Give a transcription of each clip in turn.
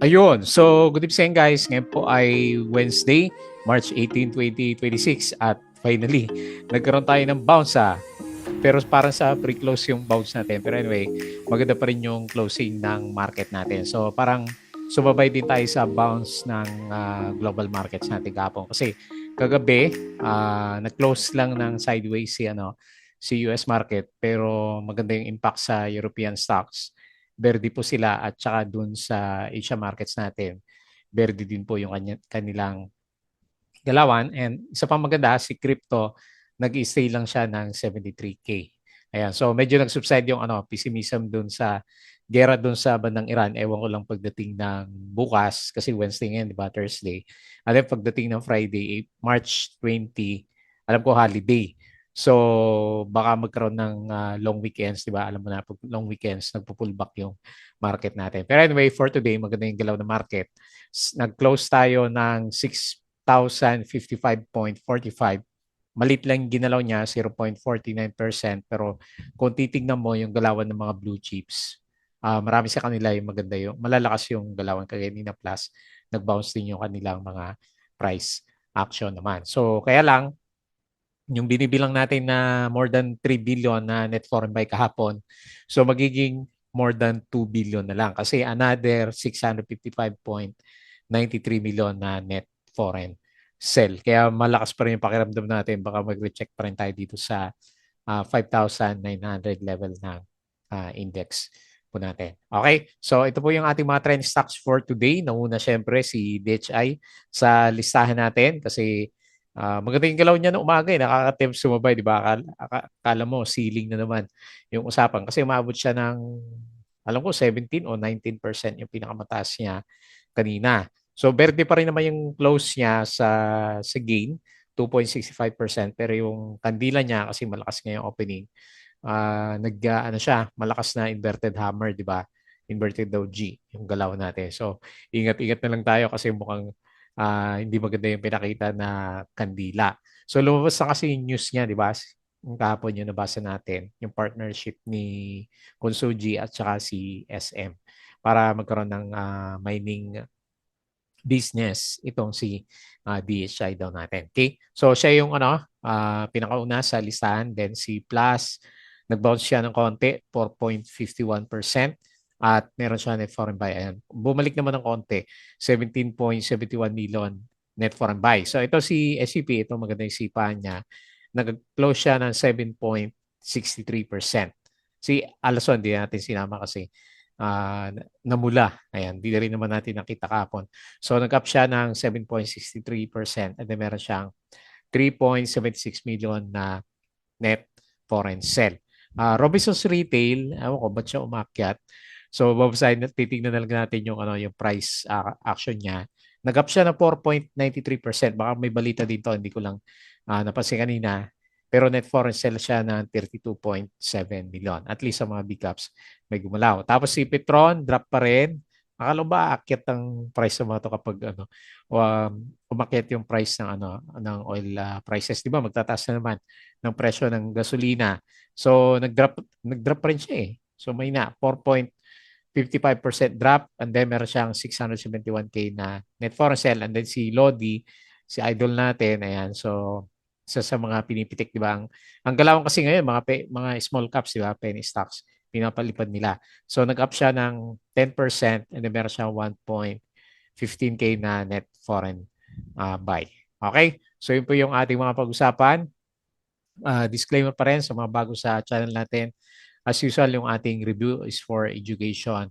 Ayun. So, good evening guys. Ngayon po ay Wednesday, March 18, 2026 at finally, nagkaroon tayo ng bounce pero parang sa pre-close yung bounce natin. Pero anyway, maganda pa rin yung closing ng market natin. So, parang sumabay din tayo sa bounce ng global markets natin kahapon. Kasi kagabi, nag-close lang ng sideways si US market pero maganda yung impact sa European stocks. Verde po sila at saka dun sa Asia markets natin. Verde din po yung kanilang galawan. And isa pang maganda, si crypto, nag-stay lang siya ng 73K. Ayan. So medyo nag-subside yung pessimism dun sa gera dun sa bandang Iran. Ewan ko lang pagdating ng bukas kasi Wednesday ngayon, di ba? Thursday. At then pagdating ng Friday, March 20, alam ko holiday. So baka magkaroon ng long weekends, di ba? Alam mo na, pag long weekends, nagpo-pullback yung market natin. Pero anyway, for today, maganda yung galaw ng market. Nag-close tayo ng 6,055.45. Malit lang ginalaw niya, 0.49%. Pero kung titignan mo yung galawan ng mga blue chips, marami sa kanila yung maganda yung malalakas yung galawan kagaya ni na Plus, nag-bounce din yung kanilang mga price action naman. So kaya lang yung binibilang natin na more than 3 billion na net foreign buy kahapon. So magiging more than 2 billion na lang kasi another 655.93 million na net foreign sell. Kaya malakas pa rin yung pakiramdam natin. Baka mag-recheck pa rin tayo dito sa 5,900 level ng index po natin. Okay, so ito po yung ating mga trend stocks for today. Nauna syempre si DHI sa listahan natin kasi maganda yung galaw niya ng umaga nakaka-tempt sumabay, di ba? Akala mo, ceiling na naman yung usapan. Kasi umabot siya ng, alam ko, 17 o 19% yung pinakamataas niya kanina. So, verde pa rin naman yung close niya sa gain, 2.65%. Pero yung kandila niya, kasi malakas nga yung opening, ano siya, malakas na inverted hammer, di ba? Inverted doji, yung galaw natin. So, ingat-ingat na lang tayo kasi mukhang hindi maganda yung pinakita na kandila. So, lumabas na kasi yung news niya, di ba? Yung kahapon yung nabasa natin, yung partnership ni Konsuji at saka si SM para magkaroon ng mining business itong si DHI daw natin. Okay? So siya yung pinakauna sa listahan. Then si Plus, nag-bounce siya ng konti, 4.51%. At meron siya net foreign buy. Ayan. Bumalik naman ng konti, 17.71 million net foreign buy. So ito si SCP, ito maganda yung sipahan niya. Nag-close siya ng 7.63%. Si Alason, di natin sinama kasi namula. Ayan, di na rin naman natin nakita kapon. So nag-up siya ng 7.63% and then meron siyang 3.76 million na net foreign sell. Robinsons Retail, ewan ko, ba't siya umakyat? So, babasahin, titignan na lang natin yung, yung price action niya. Nag-up siya ng 4.93%. Baka may balita dito, hindi ko lang napansin kanina. Pero net foreign sell siya ng 32.7 million. At least sa mga big caps may gumalaw. Tapos si Petron, drop pa rin. Akala ba aakyat ang price ng mga to kapag umakyat yung price ng ng oil prices, 'di ba? Magtataas na naman ng presyo ng gasolina. So nag-drop pa rin siya eh. So may na 4.55% drop and then meron siyang 671K na net foreign sell and then si Lodi, si idol natin, ayan. So isa sa mga pinipitik, 'di ba? Ang galawan kasi ngayon mga small caps, 'di ba? Penny stocks pinapalipad nila. So nag-up siya ng 10% and then meron siyang 1.15K na net foreign buy. Okay? So yun po yung ating mga pag-usapan. Disclaimer pa rin sa mga bago sa channel natin. As usual, yung ating review is for education.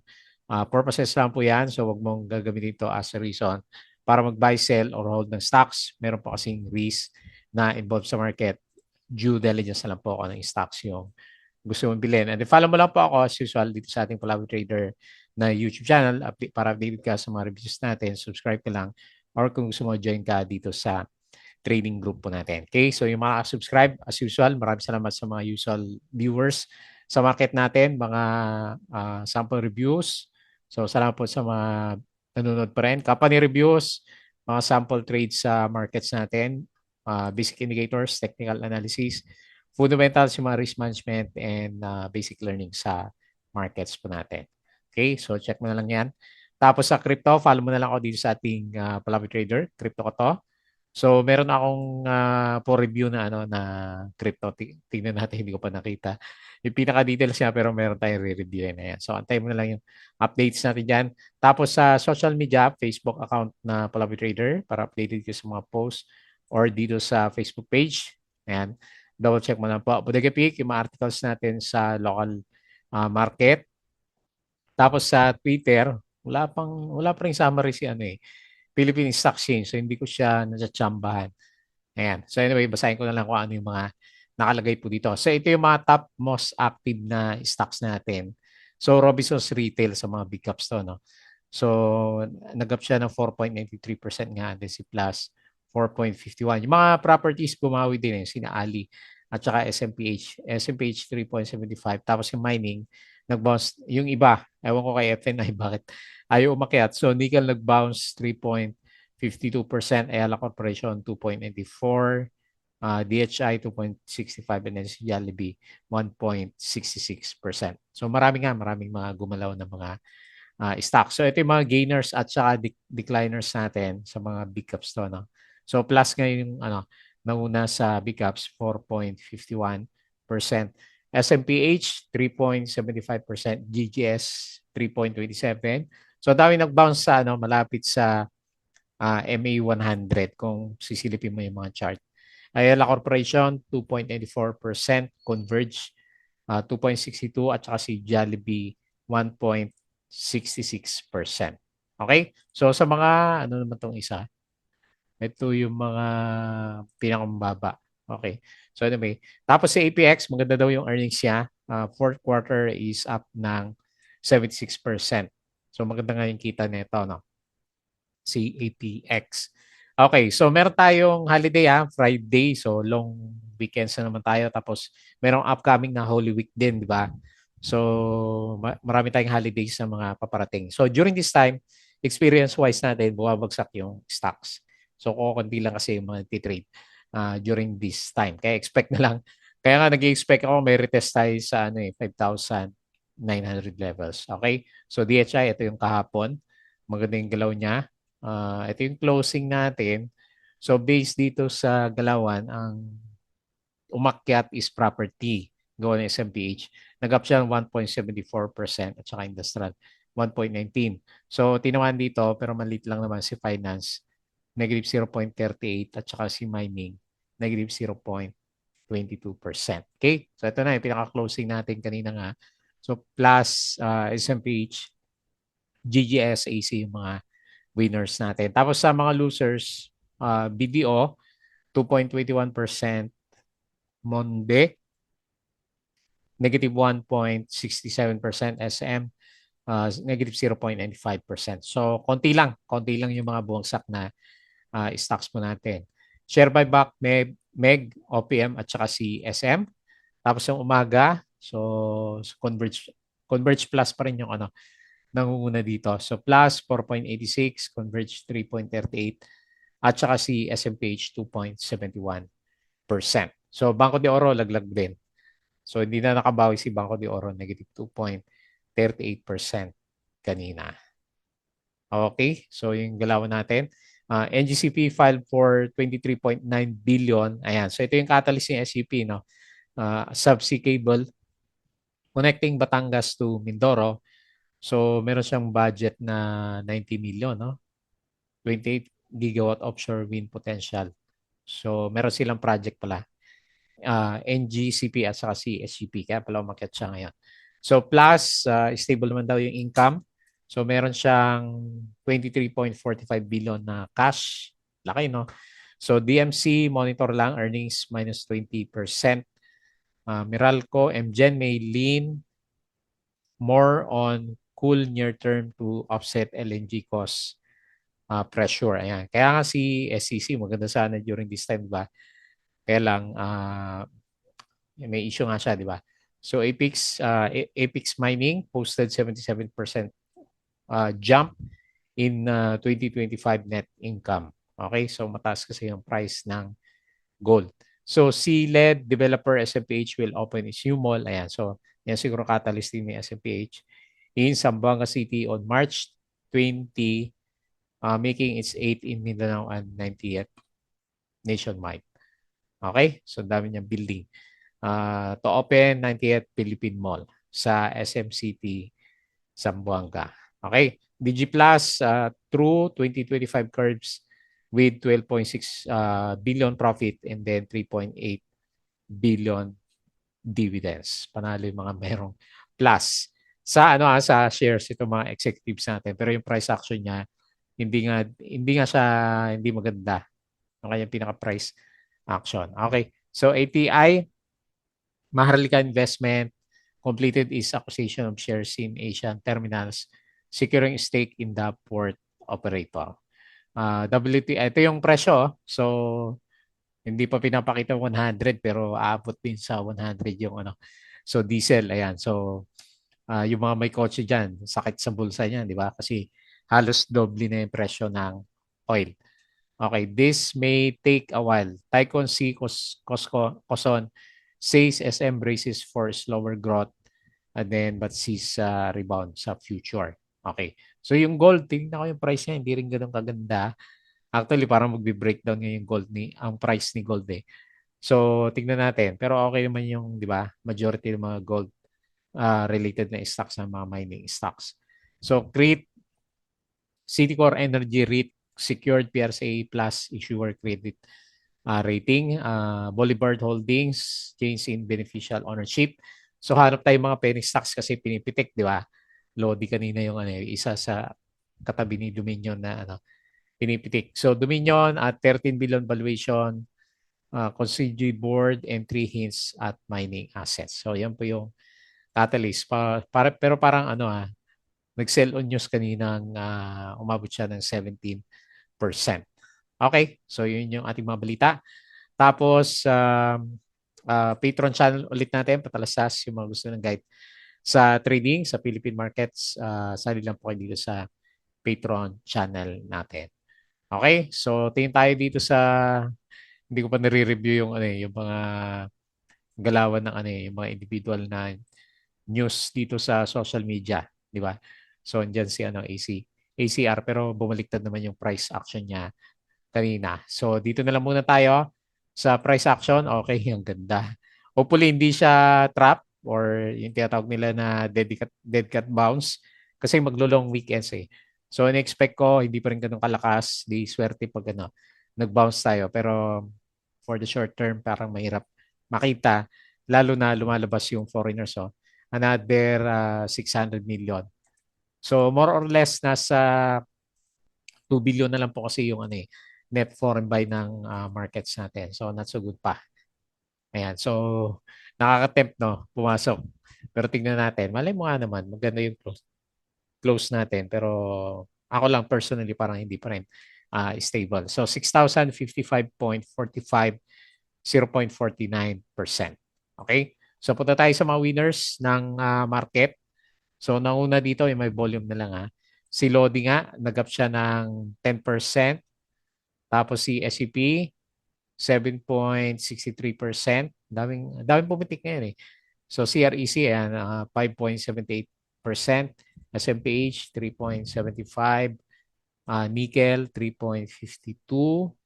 Purposes lang po yan. So wag mong gagamitin ito as a reason para mag-buy, sell, or hold ng stocks. Meron po kasing risk na involved sa market. Due diligence na lang po ako ng stocks yung gusto mong bilhin. And follow mo lang po ako as usual dito sa ating Palawi Trader na YouTube channel para updated ka sa mga reviews natin. Subscribe ka lang or kung gusto mo join ka dito sa trading group po natin. Okay? So yung mga subscribe as usual, maraming salamat sa mga usual viewers sa market natin, mga sample reviews. So salamat po sa mga nanonood pa rin. Company reviews, mga sample trades sa markets natin, basic indicators, technical analysis, fundamentals, yung mga risk management, and basic learning sa markets po natin. Okay, so check mo na lang yan Tapos sa crypto, follow mo na lang ako dito sa ating Palabi Trader. Crypto ko to. So meron akong for review na na crypto. Tingnan natin, hindi ko pa nakita. Yung pinaka-details niya pero meron tayong re-review na yan. So antayin mo na lang yung updates natin diyan. Tapos sa social media, Facebook account na Palabi Trader para updated ka sa mga posts or dito sa Facebook page. Ayan. Double check mo na po. Bodega Peak, yung mga articles natin sa local market. Tapos sa Twitter, wala pa ring summary si Philippine Stock Exchange. So hindi ko siya natsambahan. Ayan. So anyway, basahin ko na lang kung ano yung mga nakalagay po dito. So ito yung mga top most active na stocks natin. So Robinsons Retail sa mga big caps to, no? So nag-up siya ng 4.93% nga, and then si Plus 4.51. Yung mga properties bumawi din sina Ali at saka SMPH. SMPH 3.75. Tapos yung mining, nag-bounce. Yung iba, ewan ko kay FNI bakit ayaw umakyat. So nickel nag-bounce 3.52%, Ayala Corporation 2.94%, DHI 2.65%, and then si Jollibee 1.66%. So maraming mga gumalaw na mga stock. So ito yung mga gainers at saka decliners natin sa mga big caps to, no? So plus ngayon yung nauna sa big caps 4.51%, SMPH 3.75%, GGS 3.27%. So dami nag-bounce sa malapit sa MA 100 kung sisilipin mo yung mga chart. Ayala Corporation 2.94%, Converge 2.62% at saka si Jollibee 1.66%. Okay? So sa mga ano naman tong isa? Ito yung mga pinakamababa. Okay. So anyway, tapos sa APX, maganda daw yung earnings niya. Fourth quarter is up ng 76%. So maganda nga yung kita nito, no? Si APX. Okay, so meron tayong holiday Friday. So long weekends na naman tayo. Tapos merong upcoming na Holy Week din, di ba? So marami tayong holidays sa mga paparating. So during this time, experience-wise natin, bumabagsak yung stocks. So kukunti lang kasi yung mga titrade during this time. Kaya expect na lang. Kaya nga nag-expect ako may retest tayo sa 5,900 levels. Okay? So DHI, ito yung kahapon. Maganda yung galaw niya. Ito yung closing natin. So based dito sa galawan, ang umakyat is property. Gawa ng SMPH. Nag-up siya ng 1.74% at saka industrial 1.19. So tinamaan dito pero maliit lang naman si finance. Negative 0.38 at saka si mining. Negative 0.22%. Okay? So ito na yung pinaka-closing natin kanina nga. So plus SMPH, GGS, AC yung mga winners natin. Tapos sa mga losers, BDO, 2.21%, Monde, negative 1.67%, SM, negative 0.95%. So, konti lang yung mga bumagsak na stocks mo natin. Share buyback, MEG, OPM, at saka si SM. Tapos yung umaga, so Converge Plus pa rin yung nangunguna dito. So plus 4.86, Converge 3.38, at saka si SMPH 2.71%. So Banco de Oro laglag din. So hindi na nakabawi si Banco de Oro, negative 2.38% kanina. Okay, so yung galawan natin. NGCP filed for 23.9 billion. Ayan, so ito yung catalyst ng SCP, no? Subsea cable connecting Batangas to Mindoro. So, meron siyang budget na 90 million, no? 28 gigawatt offshore wind potential. So, meron silang project pala. NGCP at saka si SCP. Kaya pala umakyat siya ngayon. So, plus, stable naman daw yung income. So, meron siyang 23.45 billion na cash. Laki, no? So, DMC, monitor lang, earnings minus 20%. Meralco, MGen may lean more on cool near term to offset LNG cost pressure. Ayan. Kaya nga si SCC, maganda sana during this time, diba? Kaya lang, may issue nga siya, di ba? So Apex Mining posted 77% jump in 2025 net income. Okay? So mataas kasi yung price ng gold. So C-led developer SMPH will open its new mall. Ayan. So yan siguro catalyst din ni SMPH in Zamboanga City on March 20, making its 8 in Mindanao and 90th nationwide. Okay? So, dami niyang building. To open 90th Philippine Mall sa SM City, Zamboanga. Okay? DigiPlus through 2025 curves with 12.6 billion profit and then 3.8 billion dividends. Panalo yung mga merong plus sa shares ito mga executives natin. Pero yung price action niya hindi nga siya hindi maganda. Yung kanyang pinaka price action. Okay. So ATI Maharlika Investment completed its acquisition of shares in Asian Terminals, securing stake in the port operator. WTI, ito yung presyo. So, hindi pa pinapakita 100 pero aabot din sa 100 yung ano. So, diesel, ayan. So, yung mga may kotse dyan, sakit sa bulsa niyan, di ba? Kasi halos doble na yung presyo ng oil. Okay, this may take a while. Tycon C. Coson says SM braces for slower growth and then but sees rebound sa future. Okay. So yung gold, tingnan ko yung price niya, hindi rin ganun kaganda. Actually, parang magbe-breakdown ngayon yung gold ang price ni gold eh. So, tingnan natin. Pero okay naman yung, di ba, majority ng mga gold related na stocks ng mga mining stocks. So, CREIT, Citicorp Energy REIT secured PRSA plus issuer credit rating. Boulevard Holdings, change in beneficial ownership. So hanap tayo mga penny stocks kasi pinipitik, di ba? Lodi kanina yung isa sa katabi ni Dominion na pinipitik. So Dominion at 13 billion valuation, Consigy board and 3 hints at mining assets. So yan po yung catalyst. Pero parang nag-sell on news kaninang umabot siya ng 17%. Okay, so yun yung ating mga balita. Tapos, Patreon channel ulit natin, patalastas yung mga gusto ng guide sa trading, sa Philippine markets. Sali lang po kayo dito sa Patreon channel natin. Okay, so tingin tayo dito sa, hindi ko pa nare-review yung mga galawan ng yung mga individual na news dito sa social media, di ba? So, andyan si ACR, pero bumaliktad naman yung price action niya kanina. So, dito na lang muna tayo sa price action. Okay, ang ganda. Hopefully, hindi siya trap or yung tinatawag nila na dead cat bounce kasi maglo-long weekends eh. So, in-expect ko, hindi pa rin ganun kalakas. Di swerte pag nag-bounce tayo. Pero for the short term, parang mahirap makita. Lalo na lumalabas yung foreigners. Oh. Another 600 million. So, more or less, nasa 2 billion na lang po kasi yung net foreign buy ng markets natin. So, not so good pa. Ayan. So, nakaka-tempt, no? Pumasok. Pero tingnan natin. Malay mo nga naman, maganda yung close natin. Pero ako lang personally, parang hindi pa rin stable. So, 6,055.45, 0.49%. Okay? So, punta tayo sa mga winners ng market. So, nauna dito, may volume na lang Si Lodi nga, nag-up siya ng 10%. Tapos si SCP, 7.63%. Daming pumitik ngayon eh. So CREC, ayan, 5.78%. SMPH, 3.75%. Nickel, 3.52%.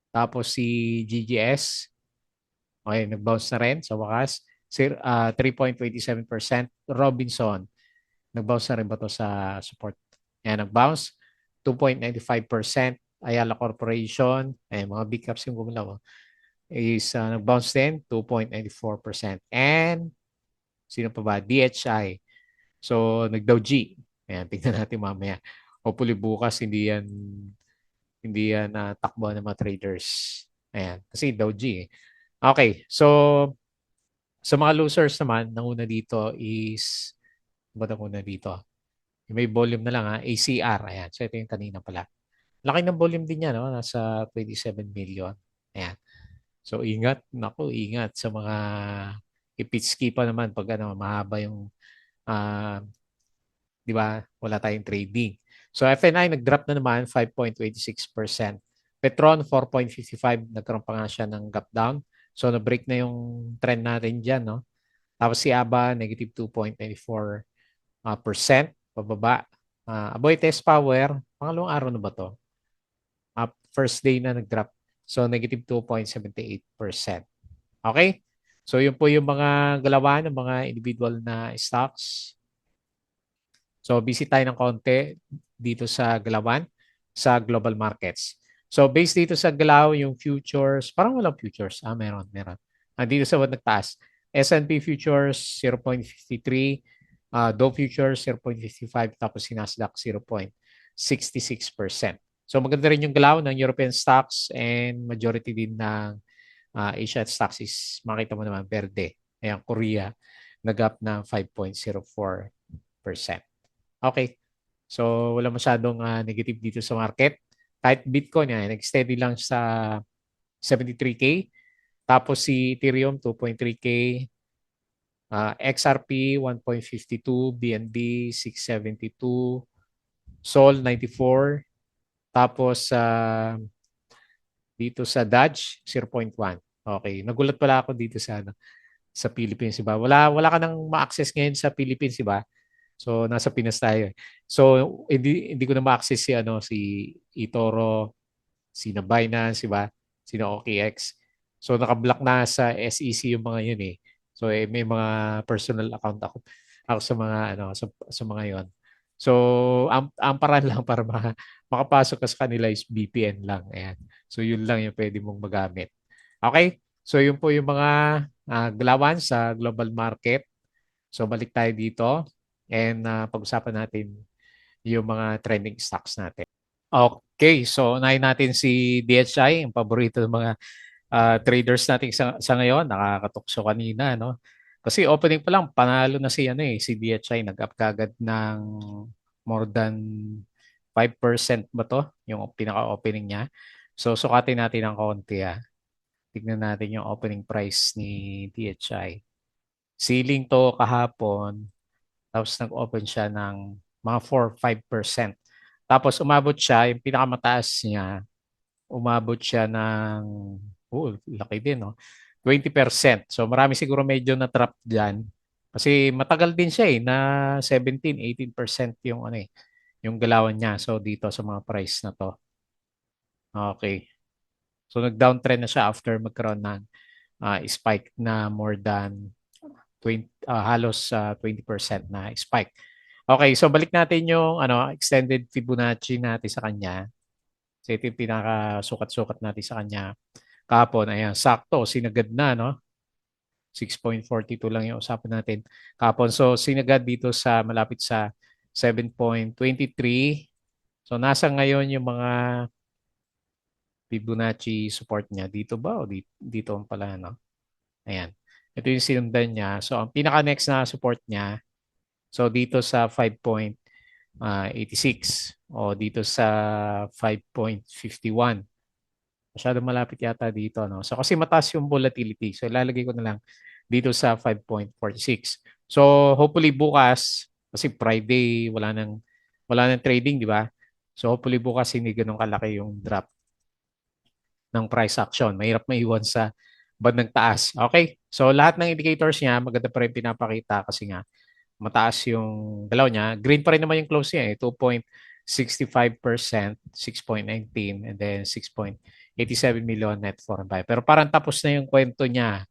Tapos si GGS, okay, nag-bounce na rin sa wakas. 3.27%. Robinson, nag-bounce na rin ba to sa support? Ayan, nag-bounce. 2.95%. Ayala Corporation, mga big caps yung gumalaw, is nag-bounce din, 2.94%. And, sino pa ba? DHI. So, nag-Dow G. Ayan, tingnan natin mamaya. Hopefully bukas, hindi yan takbo ng mga traders. Ayan, kasi Dow G. Okay, so, sa mga losers naman, nanguna dito is, ba't nanguna dito? May volume na lang ACR. Ayan, so ito yung kanina pala. Laki ng volume din niya, no? Nasa 27 million. Ayan. So, ingat. Naku, ingat sa mga ipitski pa naman pag mahaba yung, uh, di ba, wala tayong trading. So, FNI nag-drop na naman 5.26%. Petron 4.55, nagkaroon pa nga siya ng gap down. So, na-break na yung trend natin dyan, no? Tapos si ABA, negative 2.94%, pababa. Aboitiz Power, pangalawang araw na ba to? First day na nag-drop. So, negative 2.78%. Okay? So, yun po yung mga galawan ng mga individual na stocks. So, visit tayo ng konti dito sa galawan sa global markets. So, based dito sa galaw, yung futures, parang walang futures. Meron. Dito sa nagtaas. S&P futures, 0.53. Dow futures, 0.55. Tapos si Nasdaq, 0.66%. So, maganda rin yung galaw ng European stocks and majority din ng Asian stocks is makita mo naman, verde. Ayan, Korea, nag-up ng 5.04%. Okay. So, wala masyadong negative dito sa market. Kahit Bitcoin, nag-steady lang sa 73K. Tapos si Ethereum, 2.3K. XRP, 1.52. BNB, 672. Sol, 94. Tapos dito sa Dodge, 0.1. Okay. Nagulat pala ako dito sa Philippines, diba? Wala ka nang ma-access ngayon sa Philippines, diba? So nasa Pinas tayo. So hindi ko na ma-access si eToro, si Binance, di ba? Si OKX. So naka-block na sa SEC yung mga yun eh. So may mga personal account ako sa mga sa mga yon. So ang paraan lang para makapasok ka sa kanila is VPN lang. Ayan. So yun lang yung pwede mong magamit. Okay? So yun po yung mga galawan sa global market. So balik tayo dito and pag-usapan natin yung mga trending stocks natin. Okay, so unahin natin si DHI, yung paborito ng mga traders natin sa ngayon. Nakakatukso kanina, no? Kasi opening pa lang, panalo na si DHI. Nag-up kagad ng more than 5% ba to? Yung pinaka-opening niya. So, sukatin natin ng konti, ah. Tignan natin yung opening price ni DHI. Ceiling to kahapon, tapos nag-open siya ng mga 4-5%. Tapos umabot siya, yung pinakamataas niya, umabot siya ng, laki din, no? 20%. So marami siguro medyo na-trap dyan. Kasi matagal din siya na 17-18% yung yung galawan niya. So dito sa mga price na to. Okay. So nag-downtrend na siya after magkaroon ng spike na more than 20, halos 20% na spike. Okay, so balik natin yung extended Fibonacci natin sa kanya. So ito yung pinaka-sukat-sukat natin sa kanya kahapon. Ayan, sakto, sinagad na, no? 6.42 lang yung usapan natin kahapon. So sinagad dito sa malapit sa 7.23. So nasa ngayon yung mga Fibonacci support niya. Dito ba o dito pala, no? Ayan. Ito yung sinundan niya. So ang pinaka-next na support niya, so dito sa 5.86 o dito sa 5.51. Masyado malapit yata dito, no? So kasi mataas yung volatility. So ilalagay ko na lang dito sa 5.46. So hopefully bukas, kasi Friday wala nang trading, di ba? So hopefully bukas hindi ganun kalaki yung drop ng price action. Mahirap maiwan sa bandang taas. Okay? So lahat ng indicators niya maganda pa rin pinapakita kasi nga mataas yung galaw niya. Green pa rin naman yung close niya 2.65%, 6.19, and then 6.87 million net foreign buy. Pero parang tapos na yung kwento niya.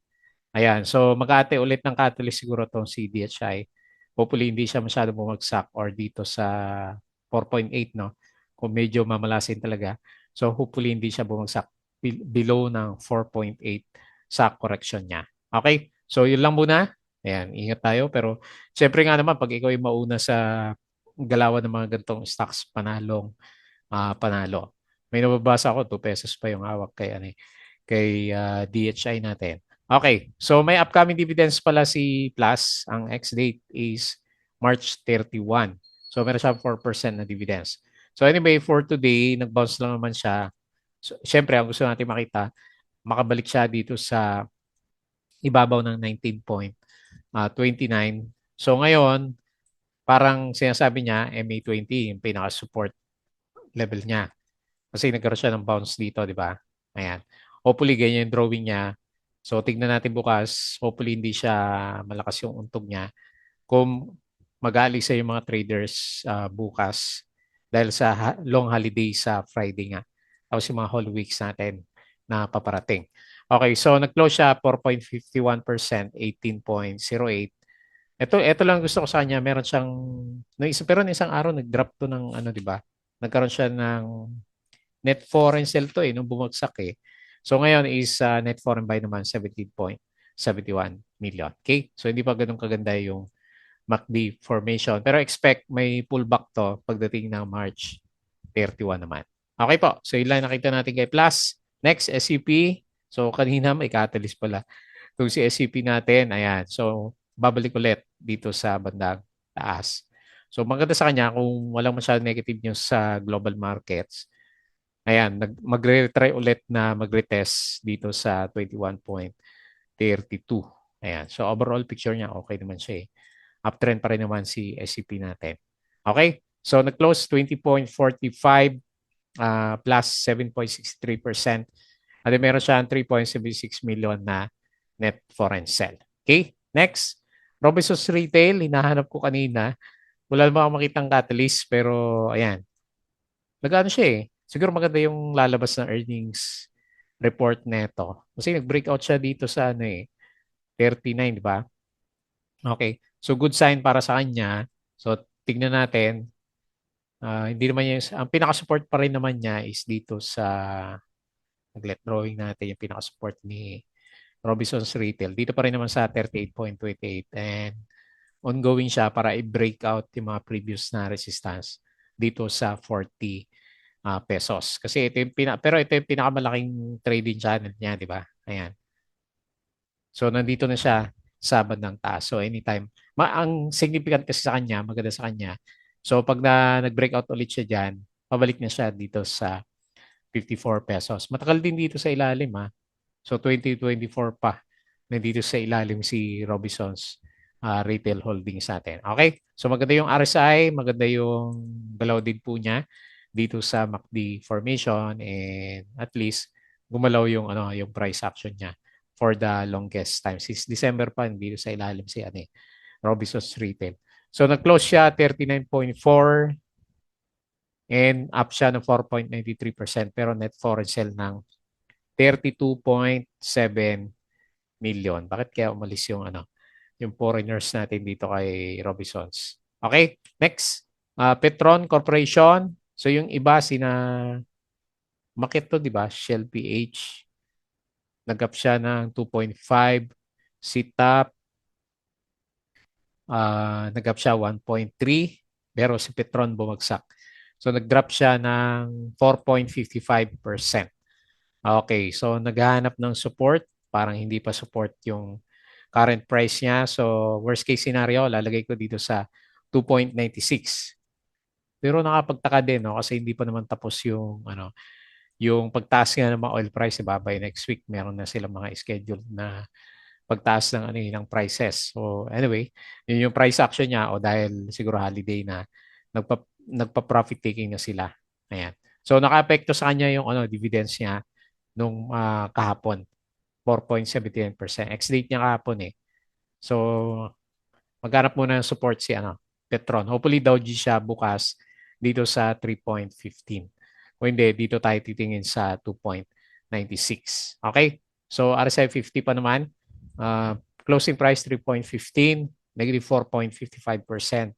Ayan, so mag-aate ulit ng catalyst siguro tong si DHI. Hopefully hindi siya masyado bumagsak or dito sa 4.8, no? Kung medyo mamalasin talaga. So hopefully hindi siya bumagsak below ng 4.8 sa correction niya. Okay? So yun lang muna. Ayan, ingat tayo. Pero syempre nga naman, pag ikaw ay mauna sa galawan ng mga gantong stocks, panalo. May nababasa ako, 2 pesos pa yung hawak kay DHI natin. Okay, so may upcoming dividends pala si Plus. Ang ex-date is March 31. So meron siya 4% na dividends. So anyway, for today, nag-bounce lang naman siya. So, syempre, ang gusto natin makita, makabalik siya dito sa ibabaw ng 19.29. So ngayon, parang sinasabi niya, MA20, yung pinaka-support level niya. Kasi nagkaroon siya ng bounce dito, di ba? Ayan. Hopefully, ganyan yung drawing niya. So, tignan natin bukas. Hopefully, hindi siya malakas yung untog niya. Kung mag-aalisa yung mga traders bukas dahil sa long holiday sa Friday nga. Tapos yung mga whole weeks natin na paparating. Okay, so nag-close siya 4.51%, 18.08. Ito lang gusto ko sa kanya, meron siyang pero nung isang araw nag-drop to ng ano, 'di ba? Nagkaroon siya ng net foreign sale to nung bumagsak eh. So ngayon is net foreign buy naman 17.71 million. Okay? So hindi pa ganun kaganda yung MACD formation. Pero expect may pullback to pagdating ng March 31 naman. Okay po. So yun lang nakita natin kay Plus. Next, SCP. So kanina may catalyst pala. Itong si SCP natin, ayan. So babalik ulit dito sa bandang taas. So maganda sa kanya kung walang masyadong negative news sa global markets. Ayan, magre-try ulit na magre-test dito sa 21.32. Ayan. So overall picture niya okay naman siya eh. Uptrend pa rin naman si SCP natin. Okay? So nag-close 20.45 plus 7.63%. At meron siyang 3.76 million na net foreign sell. Okay? Next. Robinsons Retail, hinahanap ko kanina. Wala naman ako makitang catalyst pero ayan. Nag-ano siya eh. Siguro maganda yung lalabas na earnings report neto. Kasi nag-breakout siya dito sa ano eh, 39, di ba? Okay. So good sign para sa kanya. So tignan natin. Hindi naman yung, ang pinaka-support pa rin naman niya is dito sa nag-let drawing natin yung pinaka-support ni Robinsons Retail. Dito pa rin naman sa 38.28 and ongoing siya para i-break out yung mga previous na resistance dito sa 40 pesos. Kasi pero ito yung pinakamalaking trading channel niya, di ba? Ayan. So nandito na siya sa bandang taas. So anytime, ang significant kasi sa kanya, maganda sa kanya. So pag nag-breakout ulit siya diyan, pabalik na siya dito sa 54 pesos. Matagal din dito sa ilalim ha. So 2024 pa nandito sa ilalim si Robinsons Retail Holdings natin. Okay? So maganda yung RSI, maganda yung galaw din po niya dito sa MACD formation and at least gumalaw yung yung price action niya for the longest time. Since December pa dito sa ilalim si Robinsons Retail. So nag-close siya 39.4 and up siya ng 4.93% pero net foreign sale ng 32.7 million. Bakit kaya umalis yung yung foreigners natin dito kay Robinsons? Okay, next. Petron Corporation. So yung iba sina Makit to, di ba? Shell PH. Nag-up siya ng 2.5. Sitap. Nag-up siya 1.3. Pero si Petron bumagsak. So nag-drop siya ng 4.55%. Okay, so naghahanap ng support. Parang hindi pa support yung current price niya. So worst case scenario, lalagay ko dito sa 2.96. Pero nakapagtaka din no kasi hindi pa naman tapos yung yung pagtaas nga ng mga oil price, diba? By next week meron na silang mga scheduled na pagtaas ng ng prices. So anyway, yun yung price action niya o dahil siguro holiday na nagpa-profit taking na sila. Ayan. So naka-apekto sa kanya yung dividends niya nung kahapon, 4.79%. Ex-date niya kahapon eh. So maghanap muna ng support si Petron. Hopefully daw siya bukas dito sa 3.15. Kung hindi, dito tayo titingin sa 2.96. Okay? So RSI 50 pa naman. Closing price 3.15, negative 4.55%.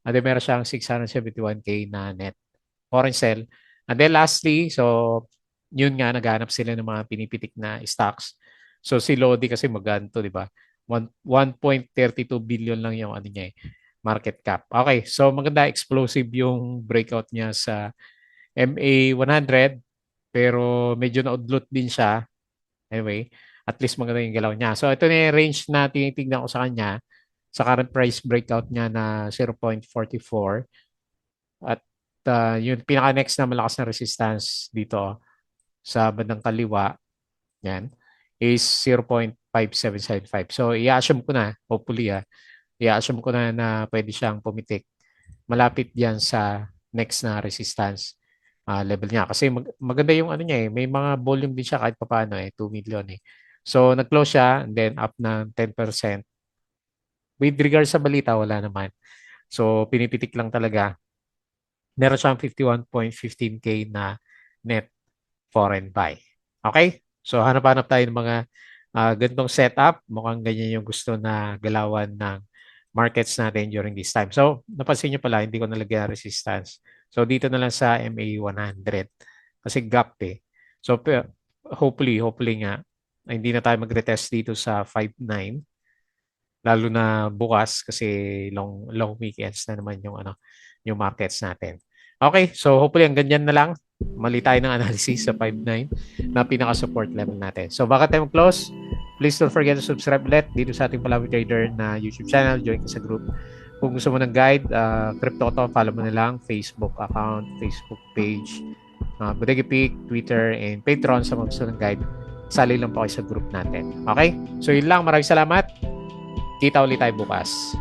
And then meron siyang 671K na net foreign sell. And then lastly, so yun nga, naghanap sila ng mga pinipitik na stocks. So si Lodi kasi maganto, di ba? 1.32 billion lang yung niya market cap. Okay, so maganda, explosive yung breakout niya sa MA100 pero medyo naudlot din siya. Anyway, at least maganda yung galaw niya. So ito na yung range na tinitignan ko sa kanya sa current price breakout niya na 0.44 at yung pinaka-next na malakas na resistance dito sa bandang kaliwa, yan, is 0.5775. So, i-assume ko na, hopefully, i-assume ko na pwede siyang pumitik malapit diyan sa next na resistance level niya. Kasi maganda yung niya eh. May mga volume din siya kahit papaano 2 million eh. So, nag-close siya and then up ng 10%. With regard sa balita, wala naman. So, pinipitik lang talaga. Meron siyang 51.15K na net foreign buy. Okay? So, hanap-hanap tayo ng mga ganitong setup. Mukhang ganyan yung gusto na galawan ng markets natin during this time. So, napansin nyo pala, hindi ko nalagyan resistance. So, dito na lang sa MA 100. Kasi gap eh. So, hopefully nga, hindi na tayo mag-retest dito sa 5.9. Lalo na bukas kasi long weekends na naman yung markets natin. Okay, so hopefully ang ganyan na lang. Mali tayo ng analysis sa 5.9 na pinaka-support level natin. So baka tayo close, please don't forget to subscribe ulit dito sa ating Palawi Trader na YouTube channel. Join ka sa group. Kung gusto mo ng guide, crypto to, follow mo na lang Facebook account, Facebook page, Bodega Peak, Twitter, and Patreon sa mga gusto ng guide. Sali lang po kayo sa group natin. Okay? So yun lang. Maraming salamat. Kita ulit tayo bukas.